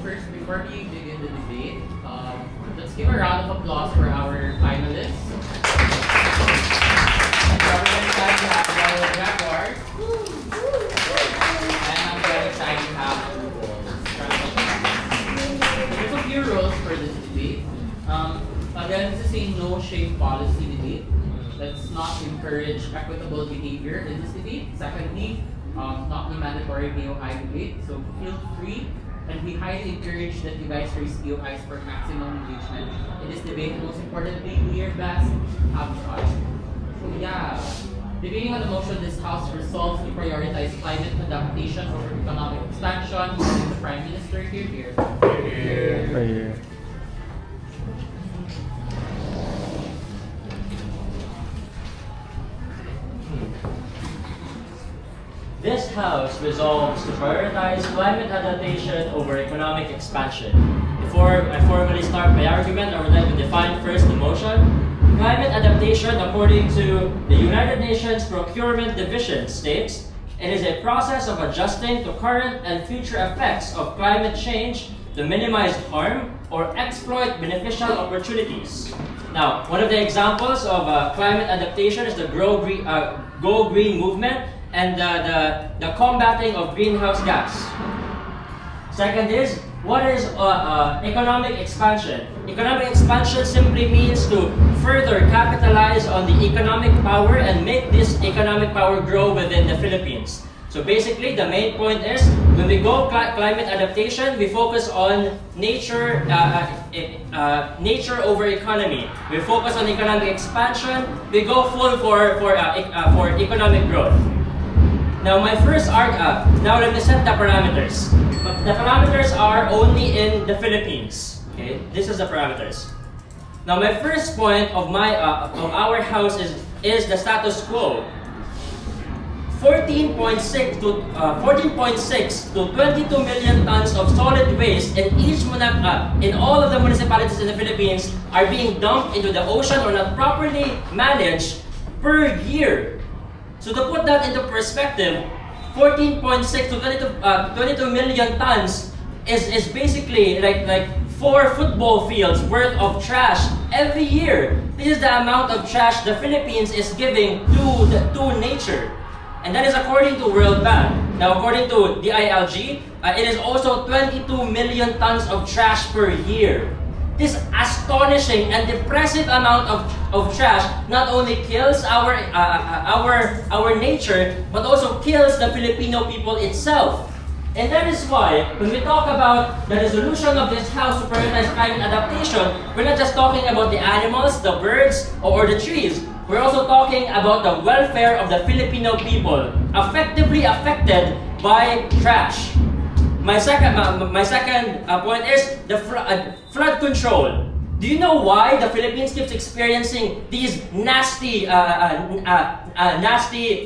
first, before we begin the debate, let's give a round of applause for our finalists. Government side, we have the Jaguars. And I'm very excited to have there's a few rules for this debate. Again, this is a no-shame policy debate. Let's not encourage equitable behavior in this debate. Secondly, not a mandatory POI debate, so feel free, and we highly encourage that you guys raise POIs for maximum engagement in this debate. And most importantly, do your best, have fun. So yeah, debating on the motion, this House resolves to prioritize climate adaptation over economic expansion. The Prime Minister here. Right here. This House resolves to prioritize climate adaptation over economic expansion. Before I formally start my argument, I would like to define first the motion. Climate adaptation, according to the United Nations Procurement Division, states, it is a process of adjusting to current and future effects of climate change to minimize harm or exploit beneficial opportunities. Now, one of the examples of climate adaptation is the Go Green movement and the combating of greenhouse gas. Second is, what is economic expansion? Economic expansion simply means to further capitalize on the economic power and make this economic power grow within the Philippines. So basically, the main point is, when we go climate adaptation, we focus on nature, nature over economy. We focus on economic expansion. We go full for economic growth. Now, my first argument. Now let me set the parameters. The parameters are only in the Philippines. Okay, this is the parameters. Now, my first point of our house is the status quo. 14.6 to 22 million tons of solid waste in in all of the municipalities in the Philippines are being dumped into the ocean or not properly managed per year. So to put that into perspective, 14.6 to 22 million tons is basically like 4 football fields worth of trash every year. This is the amount of trash the Philippines is giving to nature. And that is according to World Bank. Now, according to the ILG, it is also 22 million tons of trash per year. This astonishing and depressive amount of trash not only kills our nature, but also kills the Filipino people itself. And that is why, when we talk about the resolution of this House to prioritize climate adaptation, we're not just talking about the animals, the birds, or the trees. We're also talking about the welfare of the Filipino people, effectively affected by trash. My second point is the flood control. Do you know why the Philippines keeps experiencing these nasty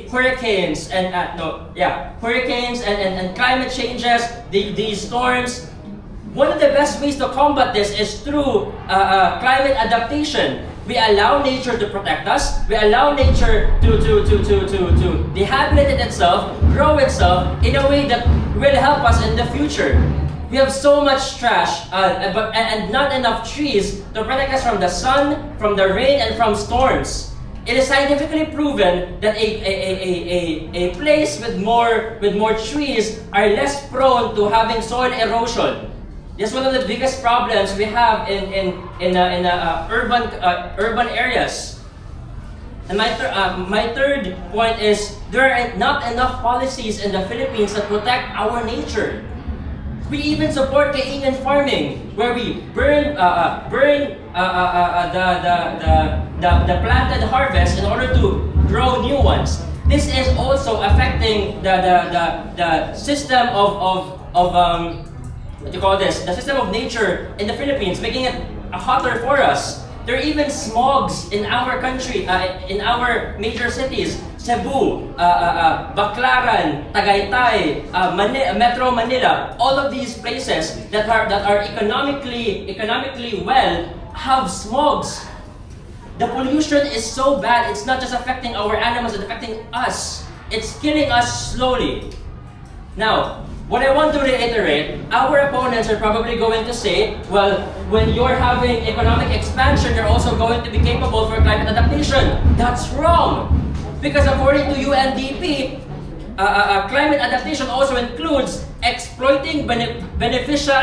hurricanes hurricanes and climate changes, these storms? One of the best ways to combat this is through climate adaptation. We allow nature to protect us. We allow nature to rehabilitate itself, grow itself in a way that will help us in the future. We have so much trash, and not enough trees to protect us from the sun, from the rain, and from storms. It is scientifically proven that a place with more trees are less prone to having soil erosion. This is one of the biggest problems we have in urban areas. And my third point is there are not enough policies in the Philippines that protect our nature. We even support kainan farming, where we burn the planted harvest in order to grow new ones. This is also affecting the system of the system of nature in the Philippines, making it hotter for us. There are even smogs in our country, in our major cities, Cebu, Baclaran, Tagaytay, Metro Manila. All of these places that are economically well have smogs. The pollution is so bad, it's not just affecting our animals, it's affecting us. It's killing us slowly. Now, What I want to reiterate, our opponents are probably going to say, well, when you're having economic expansion, you're also going to be capable for climate adaptation. That's wrong. Because according to UNDP, climate adaptation also includes exploiting beneficial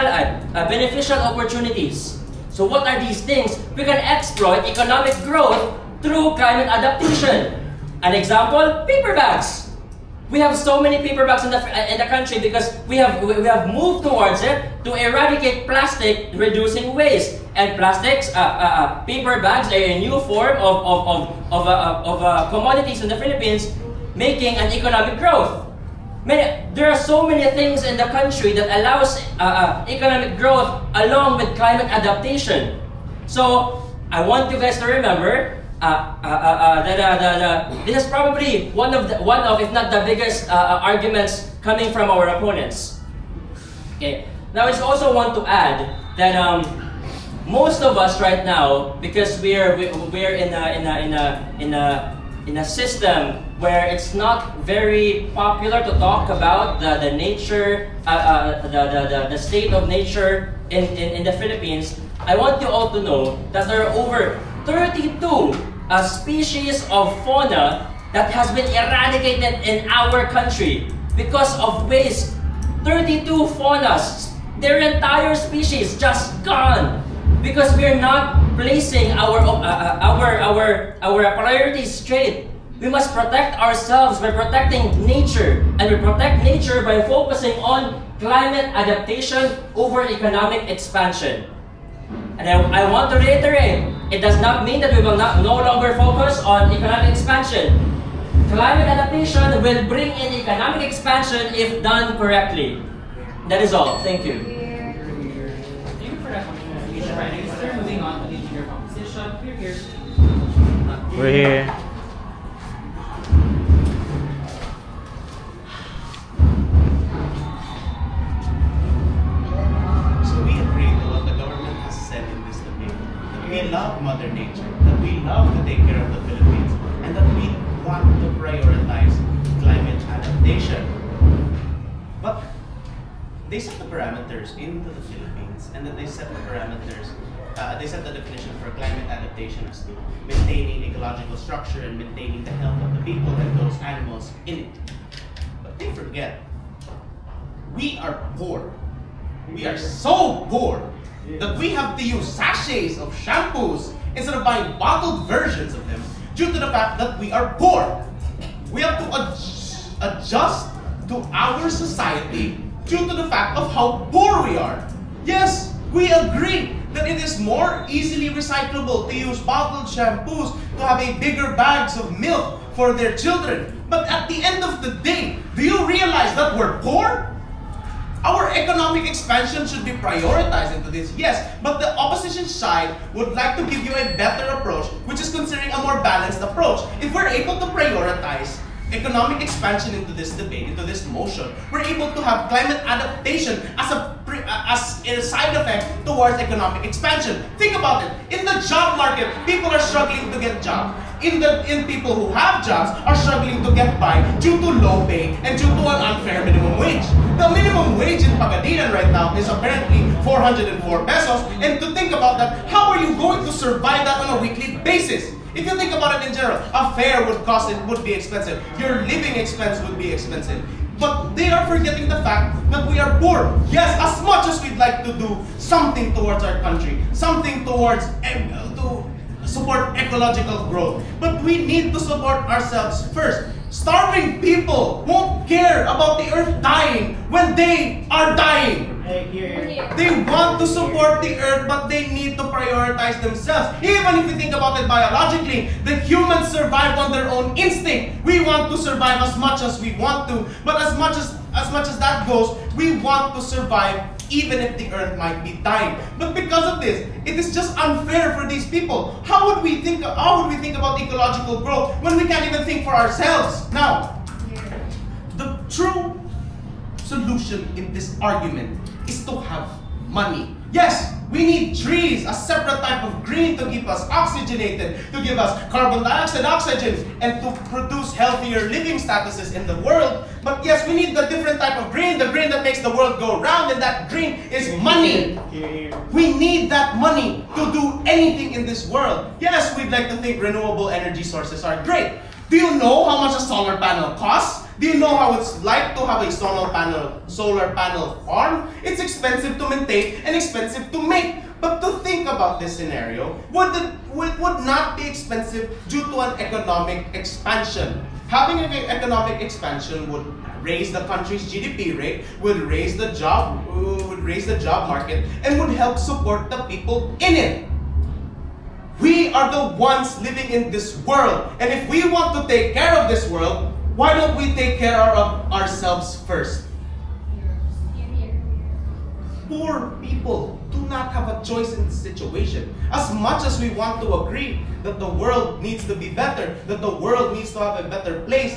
opportunities. So what are these things? We can exploit economic growth through climate adaptation. An example, paper bags. We have so many paper bags in the country because we have moved towards it to eradicate plastic, reducing waste. And plastics, paper bags are a new form of commodities in the Philippines, making an economic growth. There are so many things in the country that allows economic growth along with climate adaptation. So I want you guys to remember this is probably one of if not the biggest arguments coming from our opponents. Okay. Now I just also want to add that most of us right now, because we're in a system where it's not very popular to talk about the nature, the state of nature in the Philippines. I want you all to know that there are over 32 species of fauna that has been eradicated in our country because of waste. 32 faunas, their entire species just gone because we're not placing our priorities straight. We must protect ourselves by protecting nature, and we protect nature by focusing on climate adaptation over economic expansion. And I want to reiterate, it does not mean that we will no longer focus on economic expansion. Climate adaptation will bring in economic expansion if done correctly. That is all. Thank you. Thank you for that communication. Right, sir. Moving on to the junior composition. We're here. We're here. We love Mother Nature, that we love to take care of the Philippines, and that we want to prioritize climate adaptation. But they set the parameters into the Philippines, and then they set the parameters, they set the definition for climate adaptation as to maintaining ecological structure and maintaining the health of the people and those animals in it. But they forget, we are poor. We are so poor that we have to use sachets of shampoos instead of buying bottled versions of them due to the fact that we are poor. We have to adjust to our society due to the fact of how poor we are. Yes, we agree that it is more easily recyclable to use bottled shampoos to have a bigger bags of milk for their children. But at the end of the day, do you realize that we're poor? Our economic expansion should be prioritized into this, yes, but the opposition side would like to give you a better approach, which is considering a more balanced approach. If we're able to prioritize economic expansion into this debate, into this motion, we're able to have climate adaptation as a side effect towards economic expansion. Think about it. In the job market, people are struggling to get jobs. In people who have jobs are struggling to get by due to low pay and due to an unfair minimum wage. The minimum wage in Pagadian right now is apparently 404 pesos. And to think about that, how are you going to survive that on a weekly basis? If you think about it in general, a fare would be expensive. Your living expense would be expensive. But they are forgetting the fact that we are poor. Yes, as much as we'd like to do something towards our country, something towards to support ecological growth, but we need to support ourselves first. Starving people won't care about the earth dying when they are dying. They want to support the earth, but they need to prioritize themselves. Even if you think about it biologically, the humans survived on their own instinct. We want to survive as much as we want to, but as much as that goes, we want to survive even if the earth might be dying. But because of this, it is just unfair for these people. How would we think about ecological growth when we can't even think for ourselves? Now, the true solution in this argument is to have money. Yes, we We need trees, a separate type of green to keep us oxygenated, to give us carbon dioxide, oxygen, and to produce healthier living statuses in the world. But yes, we need the different type of green, the green that makes the world go round, and that green is money. We need that money to do anything in this world. Yes, we'd like to think renewable energy sources are great. Do you know how much a solar panel costs? Do you know how it's like to have a solar panel farm? It's expensive to maintain and expensive to make. But to think about this scenario, would not be expensive due to an economic expansion. Having an economic expansion would raise the country's GDP rate, would raise the job market, and would help support the people in it. We are the ones living in this world, and if we want to take care of this world, why don't we take care of ourselves first? Poor people do not have a choice in this situation. As much as we want to agree that the world needs to be better, that the world needs to have a better place,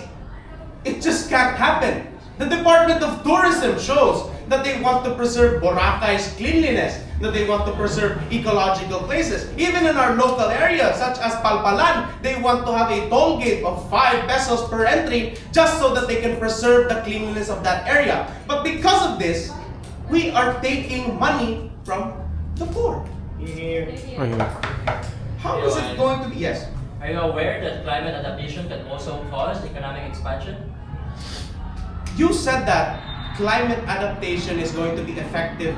it just can't happen. The Department of Tourism shows that they want to preserve Boracay's cleanliness, that they want to preserve ecological places. Even in our local areas, such as Palpalan, they want to have a toll gate of 5 pesos per entry just so that they can preserve the cleanliness of that area. But because of this, we are taking money from the poor. How is it going to be? Yes. Are you aware that climate adaptation can also cause economic expansion? You said that climate adaptation is going to be effective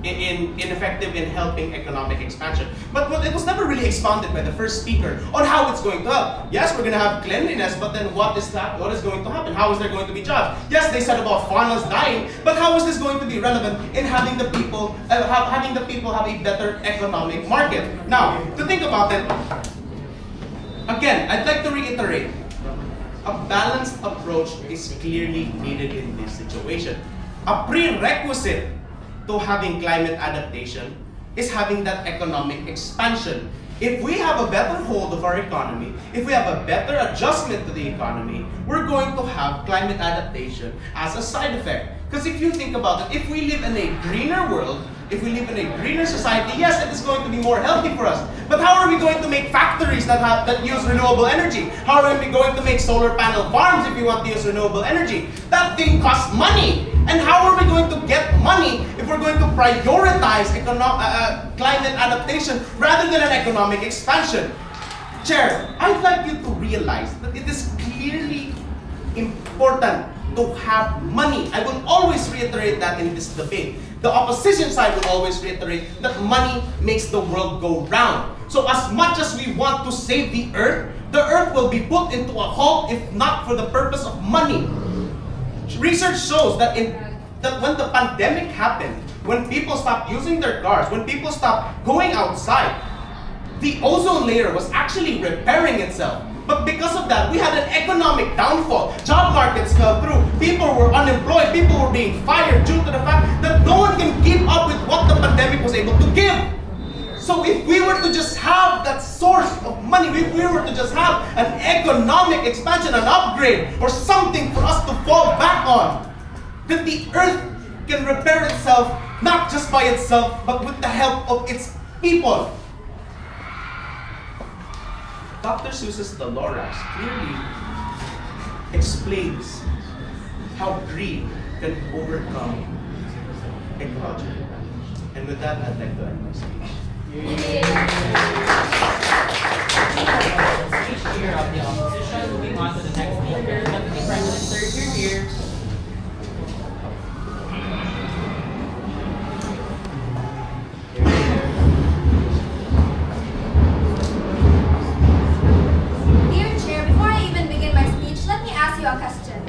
ineffective in helping economic expansion. But it was never really expounded by the first speaker on how it's going to help. Yes, we're going to have cleanliness, but then what is that? What is going to happen? How is there going to be jobs? Yes, they said about farmers dying, but how is this going to be relevant in having the people have a better economic market? Now, to think about it, again, I'd like to reiterate, a balanced approach is clearly needed in this situation. A prerequisite to having climate adaptation is having that economic expansion. If we have a better hold of our economy, if we have a better adjustment to the economy, we're going to have climate adaptation as a side effect. Because if you think about it, if we live in a greener world, if we live in a greener society, yes, it is going to be more healthy for us. But how are we going to make factories that use renewable energy? How are we going to make solar panel farms if we want to use renewable energy? That thing costs money. And how are we going to get money if we're going to prioritize climate adaptation rather than an economic expansion? Chair, I'd like you to realize that it is clearly important to have money. I will always reiterate that in this debate. The opposition side will always reiterate that money makes the world go round. So as much as we want to save the earth will be put into a halt if not for the purpose of money. Research shows that when the pandemic happened, when people stopped using their cars, when people stopped going outside, the ozone layer was actually repairing itself. But because of that, we had an economic downfall. Job markets fell through. People were unemployed. People were being fired due to the fact that no one can keep up with what the pandemic was able to give. So if we were to just have that source of money, if we were to just have an economic expansion, an upgrade, or something for us to fall back on, then the earth can repair itself, not just by itself, but with the help of its people. Dr. Seuss's The Lorax clearly explains how greed can overcome ecology. And with that, I'd like to end my speech. Speech here of the opposition. Moving on to the next speaker, Deputy Prime Minister, you're here. A question.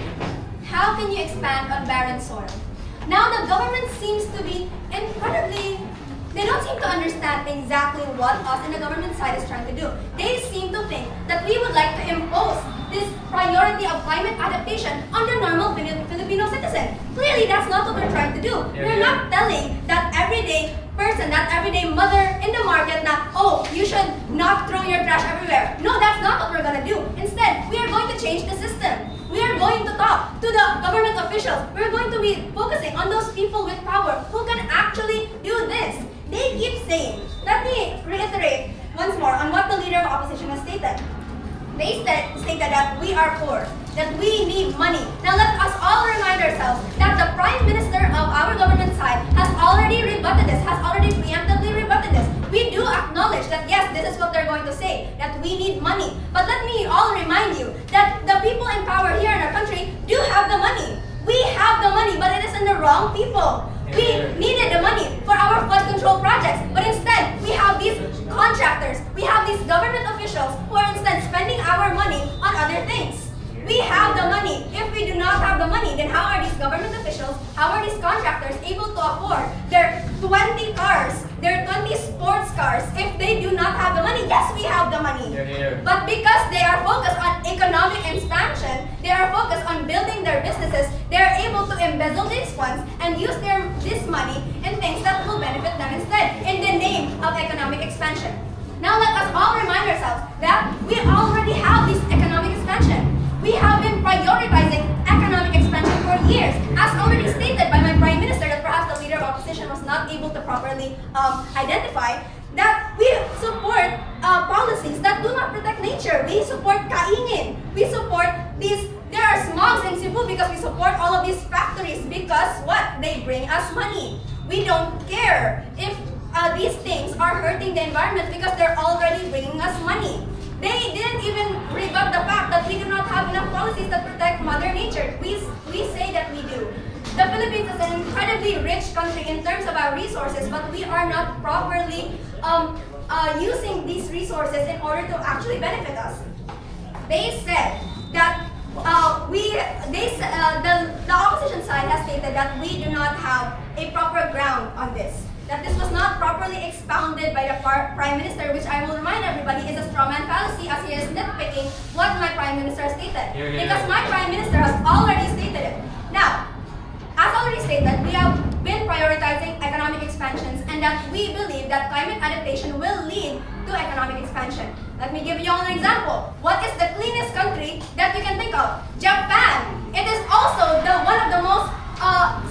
How can you expand on barren soil? Now the government seems to be they don't seem to understand exactly what us in the government side is trying to do. They seem to think that we would like to impose this priority of climate adaptation on the normal Filipino citizen. Clearly, that's not what we're trying to do. We're not telling that everyday person, that everyday mother in the market na, oh, you should not throw your trash everywhere. No, that's not what we're going to do. Instead, we are going to change the system. We are going to talk to the government officials. We're going to be focusing on those people with power who can actually do this. we are poor, that we need money. Now let us all remind ourselves that the Prime Minister of our government side has already rebutted this, has already preemptively rebutted this. We do acknowledge that yes, this is what they're going to say, that we need money. But let me all remind you that the people in power here in our country do have the money. We have the money, but it is in the wrong people. We needed the money for our flood control projects, but instead we have these contractors, we have these government officials who are instead spending our money on other things. We have the money. If we do not have the money, then how are these government officials, how are these contractors able to afford their 20 cars, their 20 sports cars, if they do not have the money? Yes, we have the money. But because they are focused on economic expansion, they are focused on building their businesses, they are able to embezzle these funds and use this money in things that will benefit them instead, in the name of economic expansion. Now let us all remind ourselves that we already have this economic expansion. We have been prioritizing economic expansion for years, as already stated by my Prime Minister, that perhaps the Leader of Opposition was not able to properly identify, that we support policies that do not protect nature. We support kaingin. We support these, there are smogs in Cebu because we support all of these factories because what? They bring us money. We don't care if these things are hurting the environment because they're already bringing us money. They didn't even rebut the fact that we do not have enough policies that protect Mother Nature. We say that we do. The Philippines is an incredibly rich country in terms of our resources, but we are not properly using these resources in order to actually benefit us. They said that the opposition side has stated that we do not have a proper ground on this. That this was not properly expounded by the Prime Minister, which I will remind everybody is a strawman fallacy, as he is nitpicking what my Prime Minister stated. Because my Prime Minister has already stated it. Now, as already stated, we have been prioritizing economic expansions and that we believe that climate adaptation will lead to economic expansion. Let me give you all an example. What is the cleanest country that you can think of? Japan. It is also one of the most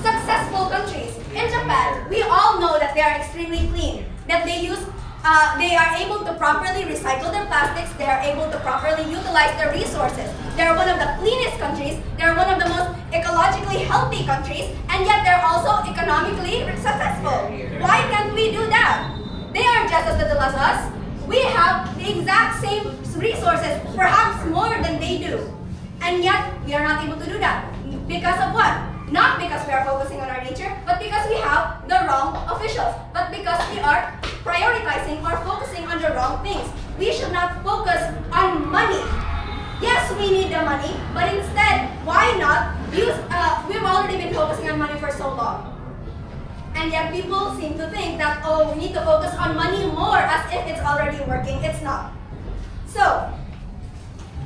successful countries. In Japan, we all know that they are extremely clean, that they are able to properly recycle their plastics, they are able to properly utilize their resources. They are one of the cleanest countries, they are one of the most ecologically healthy countries, and yet they're also economically successful. Why can't we do that? They are just as little as us. We have the exact same resources, perhaps more than they do. And yet, we are not able to do that. Because of what? Not because we are focusing on our nature, but because we have the wrong officials, but because we are prioritizing or focusing on the wrong things. We should not focus on money. Yes, we need the money, but instead, why not use, we've already been focusing on money for so long. And yet people seem to think that, oh, we need to focus on money more as if it's already working. It's not. So,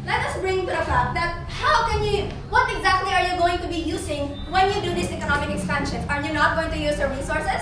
let us bring to the fact that what exactly are you going to be using when you do this economic expansion? Are you not going to use the resources?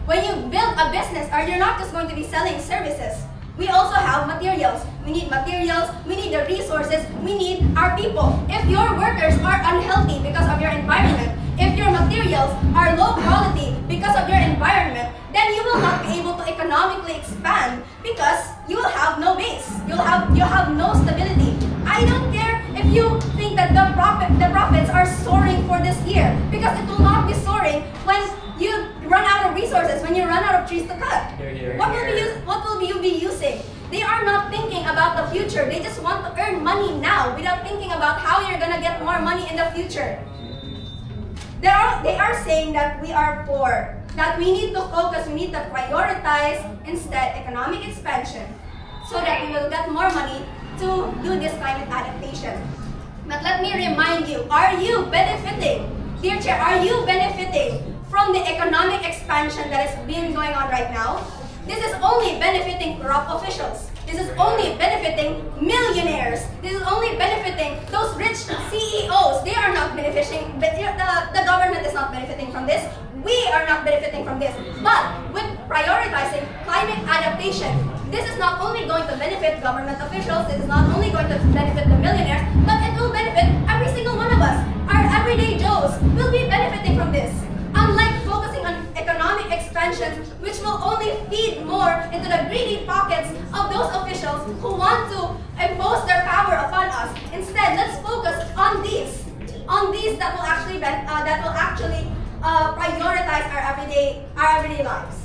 When you build a business, are you not just going to be selling services? We also have materials. We need materials, we need the resources, we need our people. If your workers are unhealthy because of your environment, if your materials are low quality because of your environment, then you will not be able to economically expand because you will have no base. You'll have no stability. I don't care if you think that the profits are soaring for this year, because it will not be soaring when you run out of resources, when you run out of trees to cut. What will you be using? They are not thinking about the future. They just want to earn money now without thinking about how you're gonna get more money in the future. They are saying that we are poor, that we need to focus, we need to prioritize instead economic expansion so that we will get more money to do this climate adaptation. But let me remind you, are you benefiting? Dear Chair, are you benefiting from the economic expansion that is being going on right now? This is only benefiting corrupt officials. This is only benefiting millionaires. This is only benefiting those rich CEOs. They are not benefiting, the government is not benefiting from this. We are not benefiting from this. But with prioritizing climate adaptation, this is not only going to benefit government officials, this is not only going to benefit the millionaires, but it will benefit every single one of us. Our everyday Joes will be benefiting from this. Unlike focusing on economic expansion, which will only feed more into the greedy pockets of those officials who want to impose their power upon us. us. Instead, let's focus on these that will actually prioritize our everyday lives.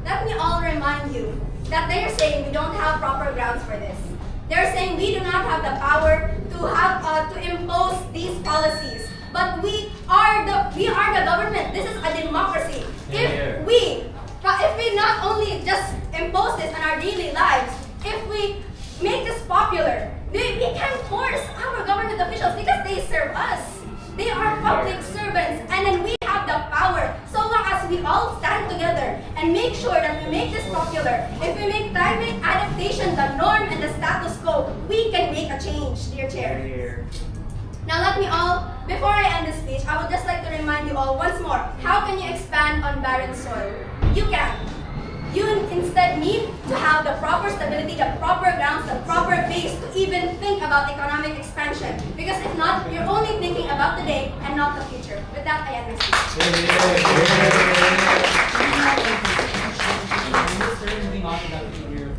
Let me all remind you that they are saying we don't have proper grounds for this. They're saying we do not have the power to impose these policies. But we are the government. This is a democracy. If we not only just impose this on our daily lives, if we make this popular, we can force our government officials because they serve us. They are public servants, and then we have the power. So long as we all stand together and make sure that we make this popular, if we make climate adaptation the norm and the status quo, we can make a change, dear Chair. Now before I end this speech, I would just like to remind you all once more, how can you expand on barren soil? You can. You instead need to have the proper stability, the proper grounds, the proper base to even think about economic expansion. Because if not, you're only thinking about the day and not the future. With that, I end my speech. Moving on to the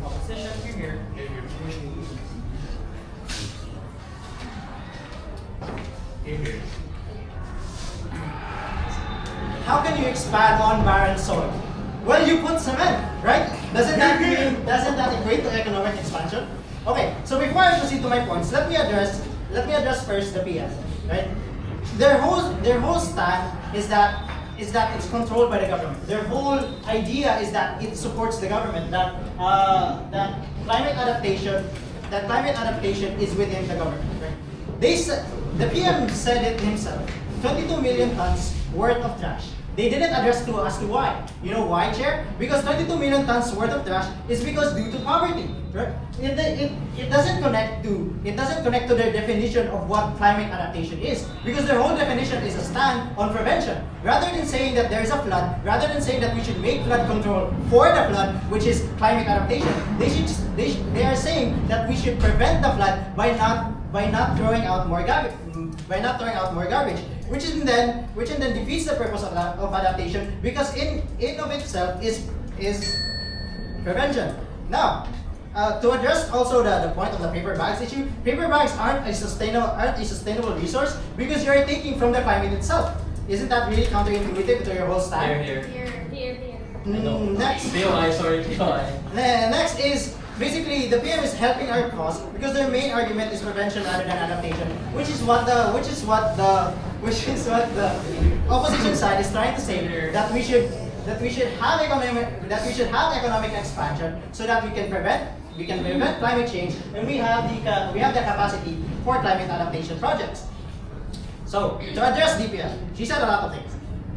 opposition. Here. How can you expand on barren soil? Well, you put cement, right? Doesn't that equate to economic expansion? Okay, so before I proceed to my points, let me address first the PM, right? Their whole stand is that it's controlled by the government. Their whole idea is that it supports the government, that climate adaptation is within the government, right? The PM said it himself, 22 million tons worth of trash. They didn't address to us to why. You know why, Chair? Because 22 million tons worth of trash is because due to poverty. Right? It doesn't connect to their definition of what climate adaptation is. Because their whole definition is a stand on prevention. Rather than saying that there is a flood, rather than saying that we should make flood control for the flood, which is climate adaptation, they are saying that we should prevent the flood by not throwing out more garbage. Which then defeats the purpose of adaptation, because in of itself is prevention. Now, to address also the point of the paper bags issue, paper bags aren't a sustainable resource because you're taking from the climate itself. Isn't that really counterintuitive to your whole stand? Here. Next. Next is basically the PM is helping our cause because their main argument is prevention rather than adaptation, which is what the opposition side is trying to say, that we should have economic expansion so that we can prevent climate change, and we have the capacity for climate adaptation projects. So to address DPM, she said a lot of things.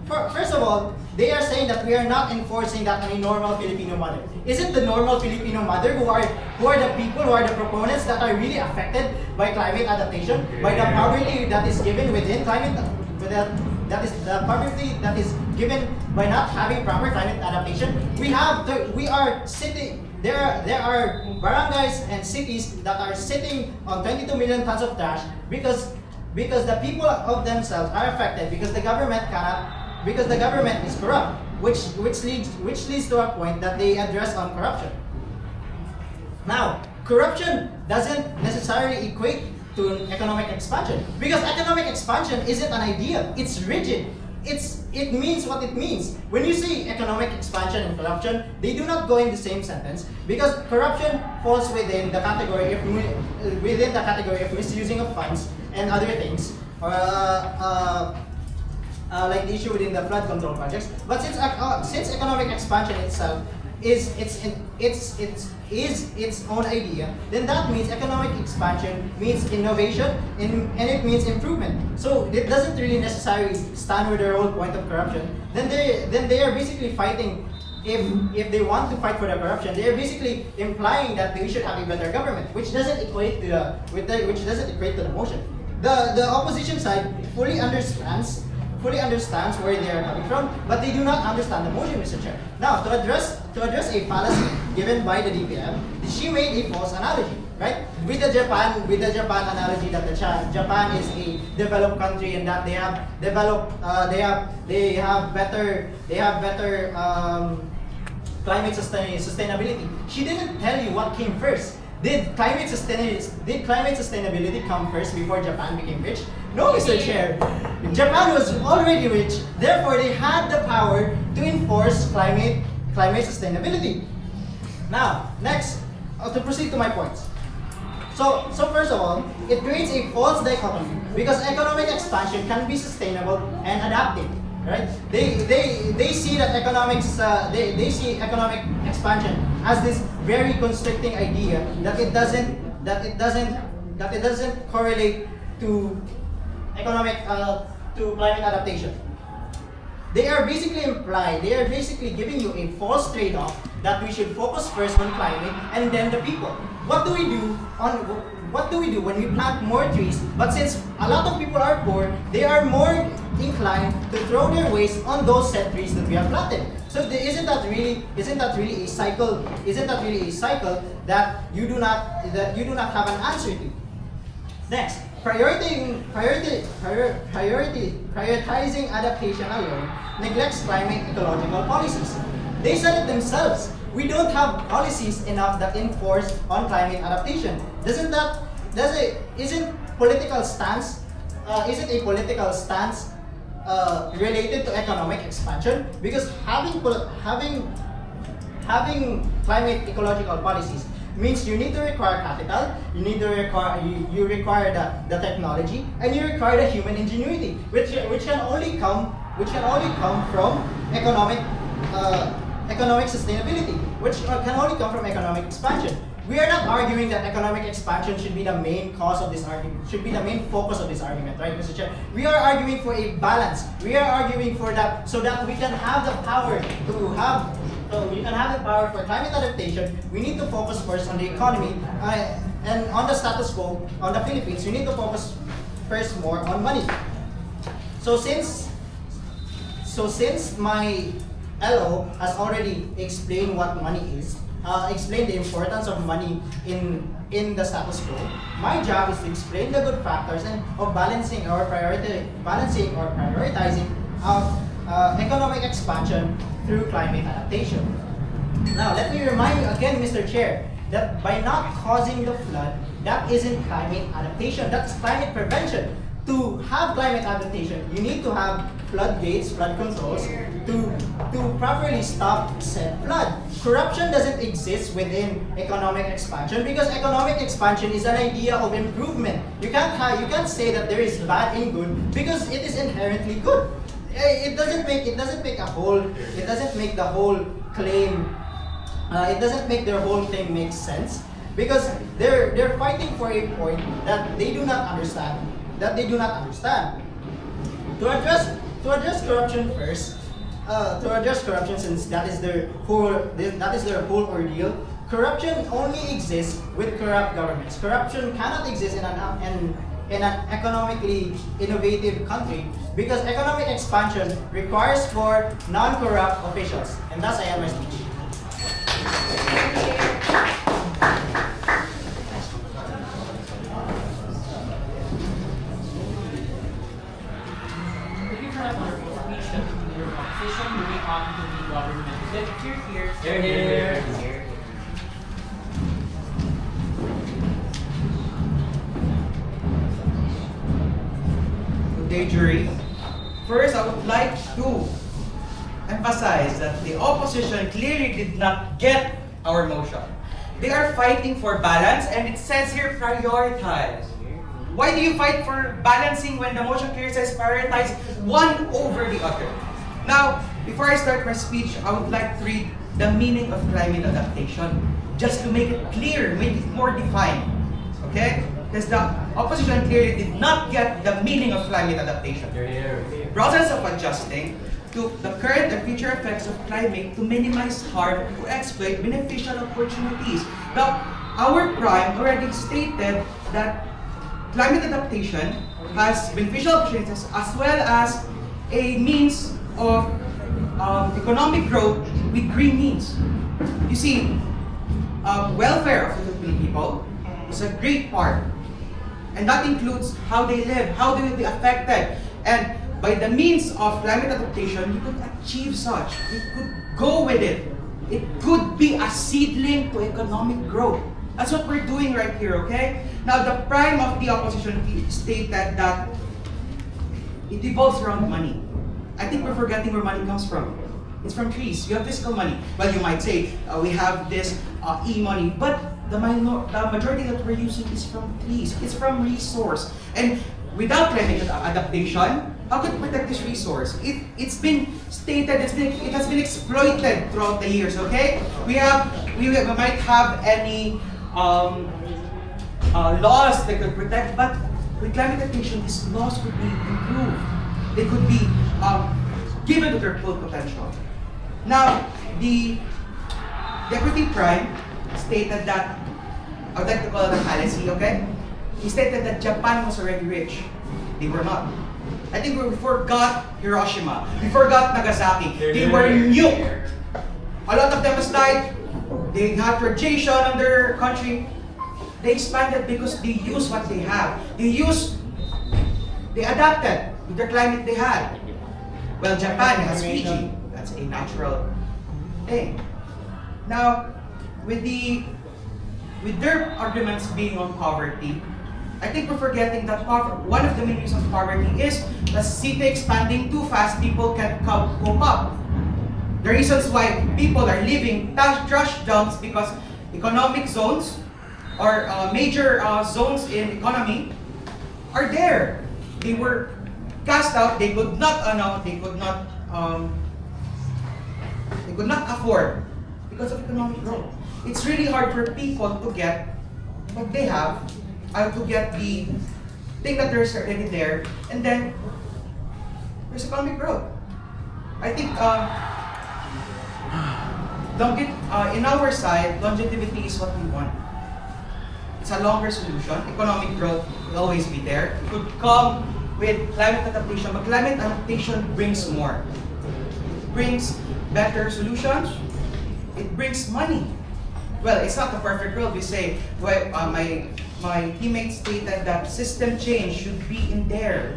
First of all, they are saying that we are not enforcing that on a normal Filipino mother. Is it the normal Filipino mother who are the people who are the proponents that are really affected by climate adaptation, by the poverty that is given within climate, that is the poverty that is given by not having proper climate adaptation? There are barangays and cities that are sitting on 22 million tons of trash because the people of themselves are affected because the government is corrupt, which leads to a point that they address on corruption. Now, corruption doesn't necessarily equate to economic expansion, because economic expansion isn't an idea, it's rigid. It means what it means. When you say economic expansion and corruption, they do not go in the same sentence, because corruption falls within the category of misusing of funds and other things, or like the issue within the flood control projects. But since economic expansion itself is its own idea, then that means economic expansion means innovation and it means improvement. So it doesn't really necessarily stand with their whole point of corruption. Then they are basically fighting. If they want to fight for the corruption, they are basically implying that we should have a better government, which doesn't equate to the motion. The opposition side fully understands where they are coming from, but they do not understand the motion, Mr. Chair. Now, to address a fallacy given by the DPM, she made a false analogy, right? With the Japan analogy that Japan is a developed country and that they have better climate sustainability. She didn't tell you what came first. Did climate sustainability come first before Japan became rich? No, Mr. Chair. Japan was already rich, therefore they had the power to enforce climate sustainability. Now, next, to proceed to my points. So first of all, it creates a false dichotomy because economic expansion can be sustainable and adaptive, right? They see that they see economic expansion as this very constricting idea that it doesn't correlate to to climate adaptation. They are basically giving you a false trade-off that we should focus first on climate and then the people. What do we do when we plant more trees? But since a lot of people are poor, they are more inclined to throw their waste on those said trees that we have planted. So isn't that really a cycle? Isn't that really a cycle that you do not have an answer to? Next, prioritizing adaptation alone neglects climate ecological policies. They said it themselves. We don't have policies enough that enforce on climate adaptation. Isn't a political stance related to economic expansion? Because having climate ecological policies means you need to require capital, you require the technology, and you require the human ingenuity, which can only come from economic sustainability, which can only come from economic expansion. We are not arguing that economic expansion should be the main cause of this argument, should be the main focus of this argument, right, Mr. Chair? We are arguing for a balance. We are arguing for that so that we can have the power for climate adaptation. We need to focus first on the economy and on the status quo on the Philippines. We need to focus first more on money. So since my LO has already explained what money is, explain the importance of money in the status quo, my job is to explain the good factors and of balancing or prioritizing economic expansion through climate adaptation. Now, let me remind you again, Mr. Chair, that by not causing the flood, that isn't climate adaptation, that's climate prevention. To have climate adaptation, you need to have floodgates, flood controls, to properly stop said flood. Corruption doesn't exist within economic expansion because economic expansion is an idea of improvement. You can't say that there is bad in good because it is inherently good. It doesn't make the whole claim. It doesn't make their whole thing make sense because they're fighting for a point that they do not understand. To address corruption first, since that is their whole ordeal. Corruption only exists with corrupt governments. Corruption cannot exist in an economically innovative country because economic expansion requires for non-corrupt officials. And thus I end my speech. Thank you for that wonderful speech that your opposition moving on to the government. Here. Good day, jury. First, I would like to emphasize that the opposition clearly did not get our motion. They are fighting for balance, and it says here prioritize. Why do you fight for balancing when the motion clearly says prioritize one over the other? Now, before I start my speech, I would like to read the meaning of climate adaptation, just to make it clear, make it more defined. Okay? Because the opposition clearly did not get the meaning of climate adaptation. Process of adjusting to the current and future effects of climate to minimize harm to exploit beneficial opportunities. Now, our prime already stated that climate adaptation has beneficial opportunities as well as a means of economic growth with green means. You see, welfare of the Filipino people is a great part, and that includes how they live, how they will be affected, and by the means of climate adaptation, you could achieve such. You could go with it. It could be a seedling to economic growth. That's what we're doing right here, okay? Now, the prime of the opposition stated that it revolves around money. I think we're forgetting where money comes from. It's from trees. You have fiscal money. Well, you might say, we have this e-money, but the majority that we're using is from trees. It's from resource. And without climate adaptation, how can we protect this resource? It's been stated, it has been exploited throughout the years, okay? We might have any laws that could protect, but with climate adaptation, these laws could be improved. They could be given to their full potential. Now, the Deputy Prime stated that, I would like to call it a fallacy, okay? He stated that Japan was already rich. They were not. I think we forgot Hiroshima. We forgot Nagasaki. They were nuked. A lot of them has died. They had radiation on their country. They expanded because they used what they have. They adapted to the climate they had. Well, Japan has Fiji. That's a natural thing. Now, with their arguments being on poverty, I think we're forgetting that one of the main reasons of poverty is the city expanding too fast, people can't cope up. The reasons why people are leaving trash dumps because economic zones or major zones in economy are there. They were cast out. They could not afford because of economic growth. It's really hard for people to get what they have, to get the thing that there's already there, and then there's economic growth. I think in our side, longevity is what we want. It's a longer solution. Economic growth will always be there. It could come with climate adaptation, but climate adaptation brings more. It brings better solutions. It brings money. Well, it's not the perfect world. We say, well, my teammates stated that system change should be in there.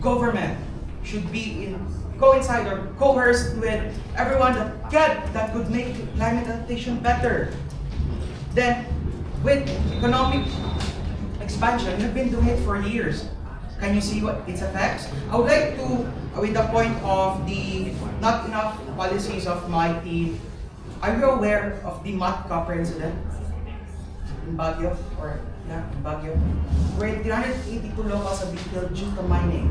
Government should be coincide or coerce with everyone that could make climate adaptation better. Then, with economic expansion, we've been doing it for years. Can you see what its effects? I would like to, with the point of the not enough policies of my team, are you aware of the mud copper incident in Baguio? In Baguio, where 382 locals have been killed due to mining.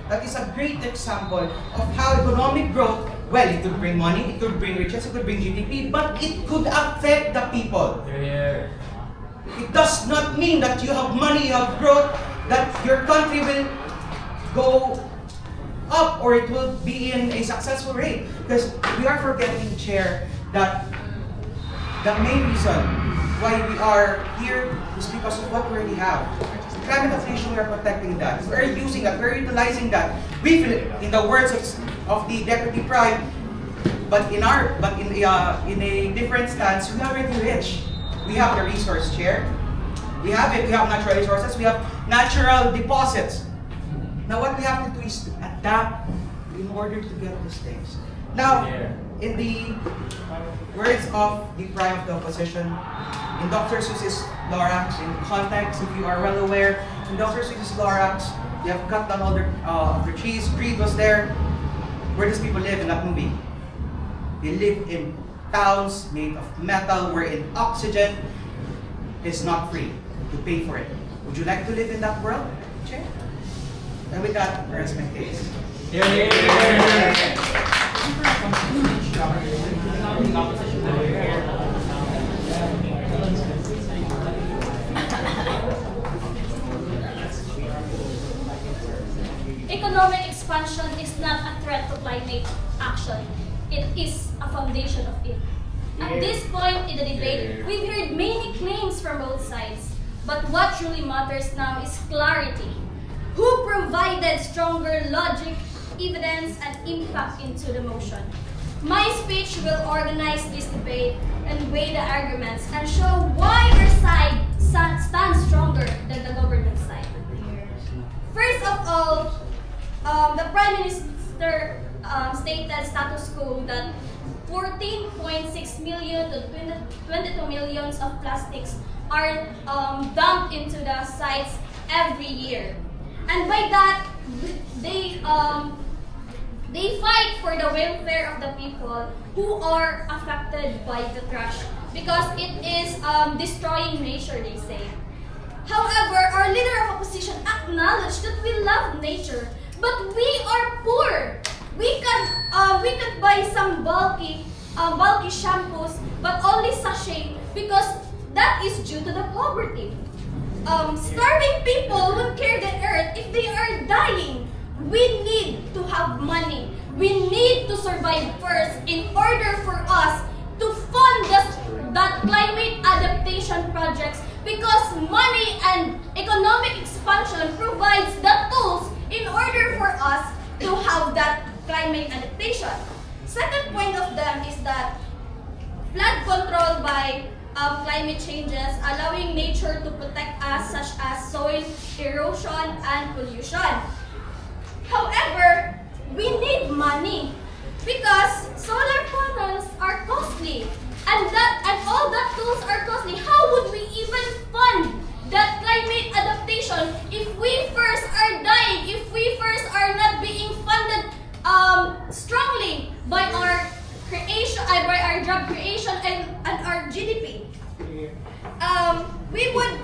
That is a great example of how economic growth, well, it could bring money, it could bring riches, it could bring GDP, but it could affect the people. It does not mean that you have money, you have growth, that your country will go up or it will be in a successful rate. Because we are forgetting, Chair, that the main reason why we are here is because of what we already have. Climate adaptation, we are protecting that. We are using that, we are utilizing that. We feel it, in the words of the Deputy Prime, but in a different stance, we are already rich. We have the resource, Chair. We have it, we have natural resources, we have natural deposits. Now what we have to do is to adapt in order to get these things. Now, in the words of the Prime of the Opposition, in Dr. Seuss's Lorax, in context, if you are well aware, in Dr. Seuss's Lorax, they have cut down all the trees, greed was there. Where does people live in that movie? They live in towns made of metal wherein oxygen is not free to pay for it. Would you like to live in that world? Chair? And with that, I rest my case. Economic expansion is not a threat to climate action. It is a foundation of it. At this point in the debate, we've heard many claims from both sides. But what truly matters now is clarity. Who provided stronger logic, evidence, and impact into the motion? My speech will organize this debate and weigh the arguments and show why our side stands stronger than the government side. First of all, the Prime Minister stated status quo that 14.6 million to 22 millions of plastics are dumped into the sites every year. And by that, they fight for the welfare of the people who are affected by the trash because it is destroying nature, they say. However, our leader of opposition acknowledged that we love nature, but we are poor. We can buy some bulky shampoos, but only sachet because that is due to the poverty. Starving people won't care the earth if they are dying. We need to have money. We need to survive first in order for us to fund that climate adaptation projects because money and economic expansion provides the tools in order for us to have that climate adaptation. Second point of them is that flood control by climate changes, allowing nature to protect us such as soil erosion and pollution. However, we need money because solar panels are costly and all that tools are costly. How would we even fund that climate adaptation if we first are dying, if we first are not being funded strongly by our creation, by our job creation and our GDP? We would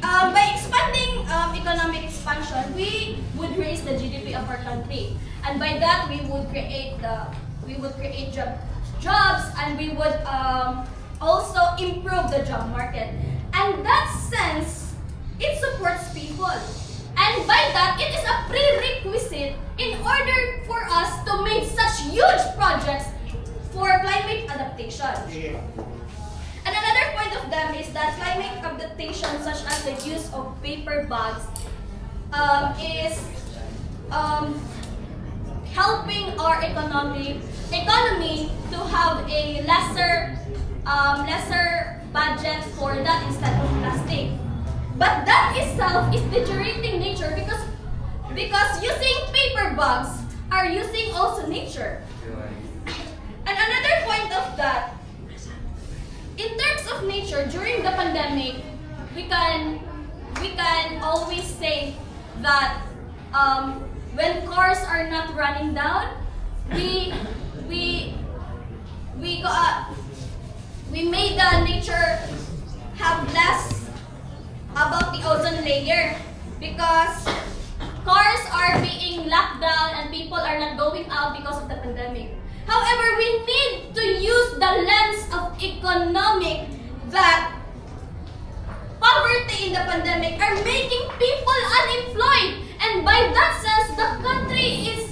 by expanding economic expansion, we would raise the GDP of our country, and by that we would create jobs, and we would also improve the job market. And that sense, it supports people, and by that it is a prerequisite in order for us to make such huge projects for climate adaptation. And another point of them is that climate adaptation, such as the use of paper bags, is helping our economy to have a lesser budget for that instead of plastic. But that itself is deteriorating nature because using paper bags are using also nature. And another point of that, in terms of nature, during the pandemic, we can always say that when cars are not running down, we made the nature have less about the ozone layer because cars are being locked down and people are not going out because of the pandemic. However, we need to use the lens of economic that poverty in the pandemic are making people unemployed, and by that sense, the country is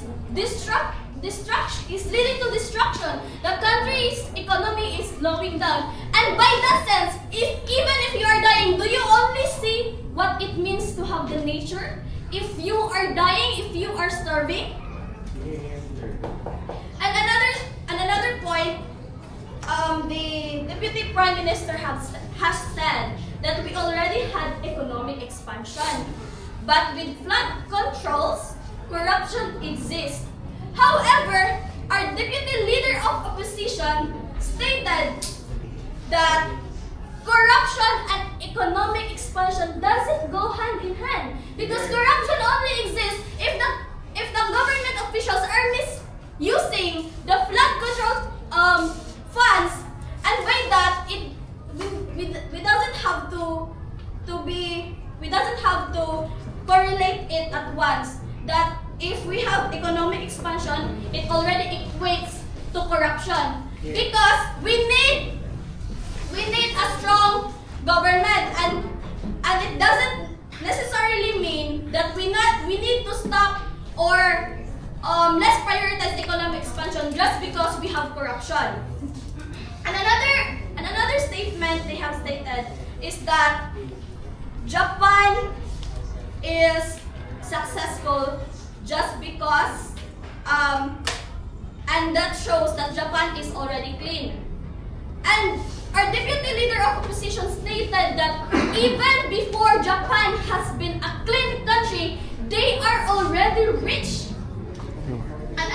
leading to destruction. The country's economy is slowing down, and by that sense, even if you are dying, do you only see what it means to have the nature? If you are dying, if you are starving. And another point, the Deputy Prime Minister has said that we already had economic expansion, but with flood controls, corruption exists. However, our Deputy Leader of Opposition stated that corruption and economic expansion doesn't go hand in hand because corruption only exists if the government officials are misusing the flood control funds, and by that we doesn't have to correlate it at once that if we have economic expansion, it already equates to corruption because we need a strong government, and it doesn't necessarily mean that we need to stop or let's prioritize economic expansion just because we have corruption. And another statement they have stated is that Japan is successful just because and that shows that Japan is already clean. And our Deputy Leader of Opposition stated that even before Japan has been a clean country, they are already rich. And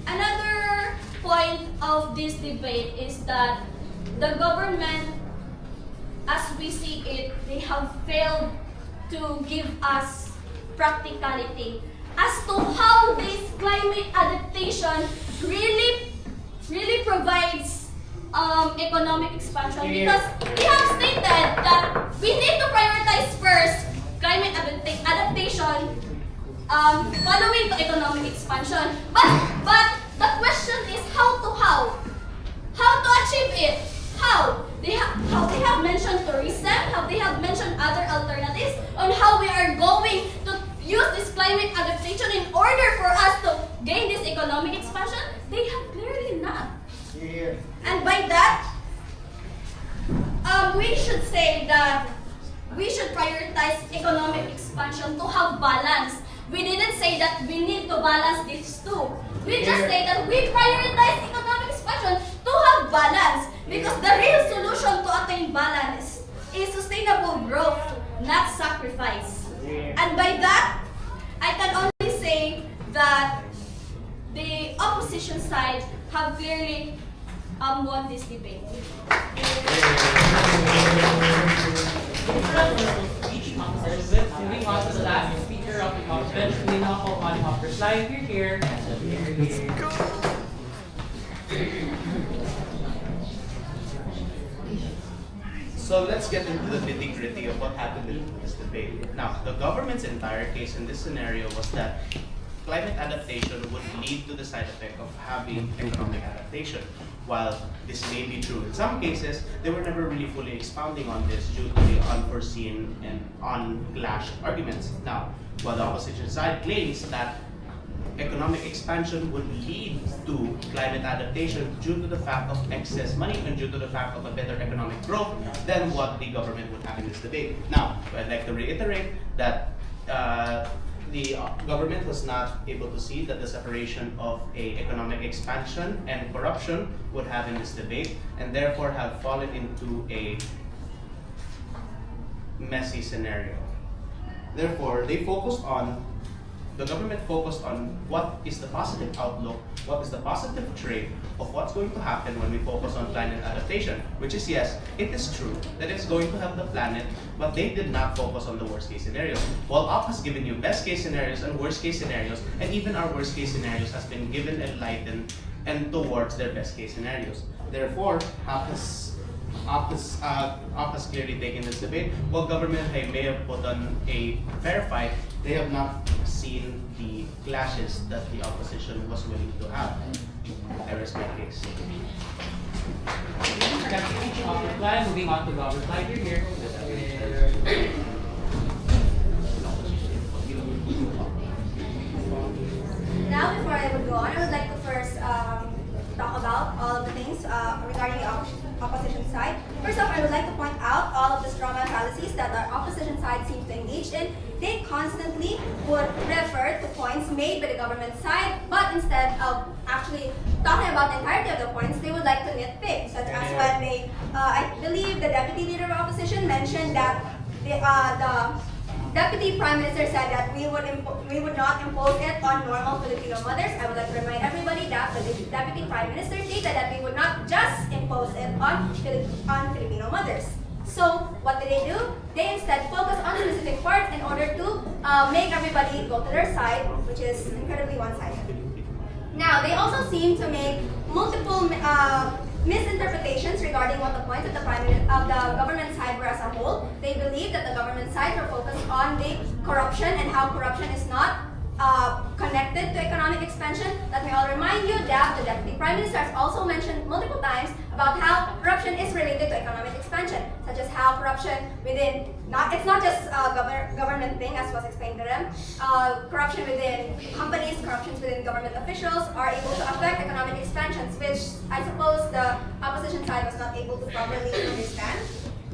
another point of this debate is that the government, as we see it, they have failed to give us practicality as to how this climate adaptation really provides economic expansion, because we have stated that we need to prioritize first climate adaptation following to economic expansion. But the question is how to achieve it. How they have mentioned tourism, how they have mentioned other alternatives on how we are going to use this climate adaptation in order for us to gain this economic expansion. They have clearly not. And by that, we should say that we should prioritize economic expansion to have balance. We didn't say that we need to balance these two. We just say that we prioritize economic expansion to have balance, because the real solution to attain balance is sustainable growth, not sacrifice. And by that, I can only say that the opposition side have clearly won this debate. Moving on to the last speaker of the conference, we now call on Dr. Slide. You're here. So let's get into the nitty-gritty of what happened in this debate. Now, the government's entire case in this scenario was that climate adaptation would lead to the side effect of having economic adaptation. While this may be true in some cases, they were never really fully expounding on this due to the unforeseen and unclashed arguments. Now, while the opposition side claims that economic expansion would lead to climate adaptation due to the fact of excess money and due to the fact of a better economic growth than what the government would have in this debate. Now, I'd like to reiterate that the government was not able to see that the separation of a economic expansion and corruption would have in this debate, and therefore have fallen into a messy scenario. Therefore, the government focused on what is the positive outlook, what is the positive trait of what's going to happen when we focus on climate adaptation, which is, yes, it is true that it's going to help the planet, but they did not focus on the worst case scenarios. While UP has given you best case scenarios and worst case scenarios, and even our worst case scenarios has been given enlightened and towards their best case scenarios. Therefore, UP has clearly taken this debate. While government may have put on a fair fight, they have not seen the clashes that the opposition was willing to have. I rest my case. Moving on to Robert Clyde, you're here. Now, before I would go on, I would like to first talk about all of the things regarding the opposition side. First off, I would like to point out all of the strawman fallacies that the opposition side seems to engage in. They constantly would refer to points made by the government side, but instead of actually talking about the entirety of the points, they would like to nitpick, such as when they, I believe the deputy leader of opposition mentioned that the Deputy Prime Minister said that we would not impose it on normal Filipino mothers. I would like to remind everybody that the Deputy Prime Minister stated that we would not just impose it on Filipino mothers. So what did they do? They instead focus on specific parts in order to make everybody go to their side, which is incredibly one-sided. Now, they also seem to make multiple misinterpretations regarding what the points of the government side were as a whole. They believe that the government side were focused on the corruption and how corruption is not connected to economic expansion. Let me all remind you that the Deputy Prime Minister has also mentioned multiple times about how corruption is related to economic expansion, such as how corruption within, it's not just a government thing as was explained to them, corruption within companies, corruptions within government officials are able to affect economic expansions, which I suppose the opposition side was not able to properly understand.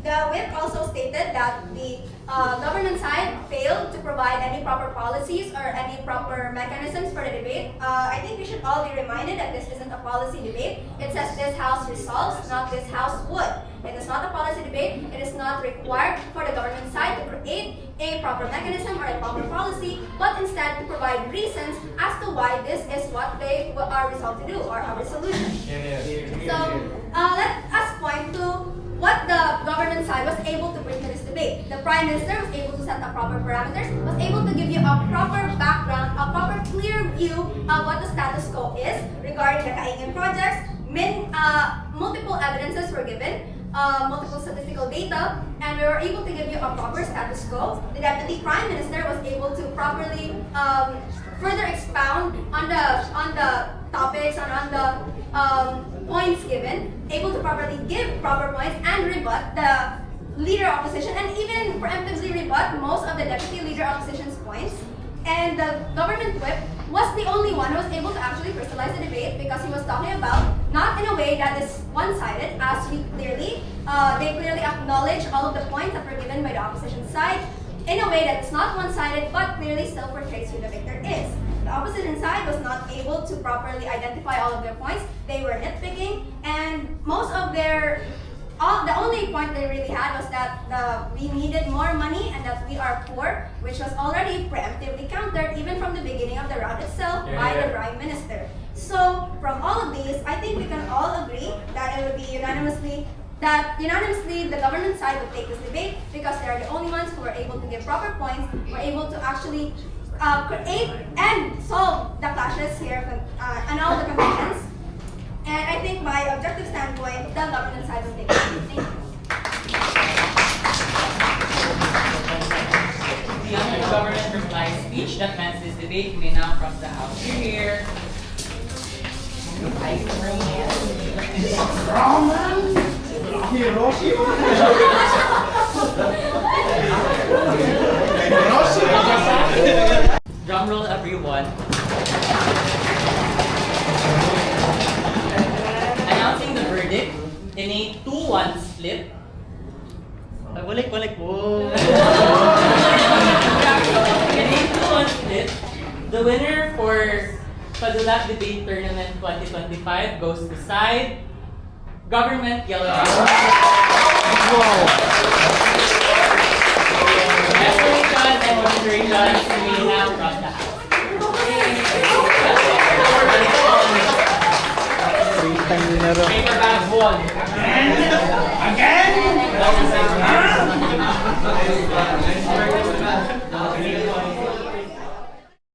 The whip also stated that the government side failed to provide any proper policies or any proper mechanisms for the debate. I think we should all be reminded that this isn't a policy debate. It says this House resolves, not this House would. It is not a policy debate. It is not required for the government side to create a proper mechanism or a proper policy, but instead to provide reasons as to why this is what they are resolved to do or our solution. So let us point to what the government side was able to bring to this debate. The Prime Minister was able to set up proper parameters, was able to give you a proper background, a proper clear view of what the status quo is regarding the Kaingin projects. Multiple evidences were given, multiple statistical data, and we were able to give you a proper status quo. The Deputy Prime Minister was able to properly further expound on the topics and on the points given, able to properly give proper points and rebut the leader opposition, and even preemptively rebut most of the deputy leader opposition's points. And the government whip was the only one who was able to actually crystallize the debate, because he was talking about not in a way that is one-sided, as we clearly, they clearly acknowledge all of the points that were given by the opposition side, in a way that is not one-sided, but clearly still portrays who the victor is. The opposition side was not able to properly identify all of their points. They were nitpicking, and most of their the only point they really had was that we needed more money and that we are poor, which was already preemptively countered even from the beginning of the round itself by the Prime Minister. So from all of these, I think we can all agree that it would be unanimously the government side would take this debate, because they are the only ones who were able to give proper points, were able to actually create and solve the clashes here and all the confusions. And I think by objective standpoint, the government side will take it. Thank you. The under-government reply speech that ends this debate may now cross the House. Here. Drum roll, everyone. Announcing the verdict in a 2-1 split. Balik po. In a 2-1 split, the winner for Padulat Debate Tournament 2025 goes to side Government Yellow. Congratulations and congratulations. We now cross the House. Freestyle na rin. Paper bag 1.